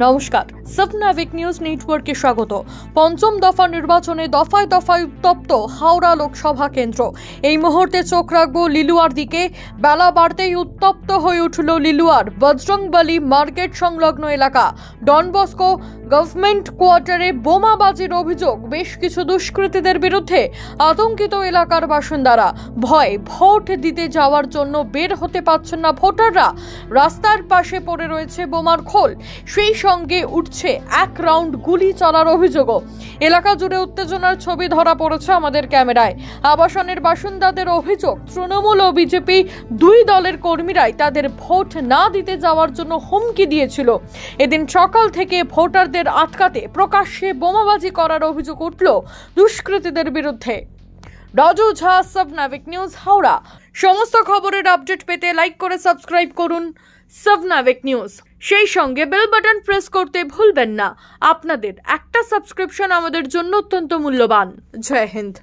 নমস্কার, সবনাভিক নিউজ নেটওয়ার্কে স্বাগত। পঞ্চম দফা নির্বাচনে দফায় দফায় উত্তপ্ত হাওড়া লোকসভা কেন্দ্র। এই মুহূর্তে চোখ রাখবো লিলুয়ার দিকে। বেলা বাড়তেই উত্তপ্ত হয়ে উঠল লিলুয়ার বজরংবলী মার্কেট সংলগ্ন এলাকা। ডন বস্কো গভর্নমেন্ট কোয়ার্টারে বোমাবাজির অভিযোগ। বেশ কিছু দুষ্কৃতীদের বিরুদ্ধে আতঙ্কিত এলাকার বাসিন্দারা। ভয়ে ভোট দিতে যাওয়ার জন্য বের হতে পারছেন না ভোটাররা। রাস্তার পাশে পড়ে রয়েছে বোমার খোল। সেই সঙ্গে উঠছে এক রাউন্ড গুলি চলার অভিযোগও। এলাকা জুড়ে উত্তেজনার ছবি ধরা পড়েছে আমাদের ক্যামেরায়। আবাসনের বাসিন্দাদের অভিযোগ, তৃণমূল ও বিজেপি দুই দলের কর্মীরাই তাদের ভোট না দিতে যাওয়ার জন্য হুমকি দিয়েছিল। এদিন সকাল থেকে ভোটারদের আটকাতে প্রকাশ্যে বোমাবাজি করার অভিযোগ উঠল দুষ্কৃতীদের বিরুদ্ধে। রাজু ঝা, সবনাভিক নিউজ, হাওড়া। সমস্ত খবরের আপডেট পেতে লাইক করে সাবস্ক্রাইব করুন সবনাভিক নিউজ। সেই সঙ্গে বেল বাটন প্রেস করতে ভুলবেন না। আপনাদের একটা সাবস্ক্রিপশন আমাদের জন্য অত্যন্ত মূল্যবান। জয় হিন্দ।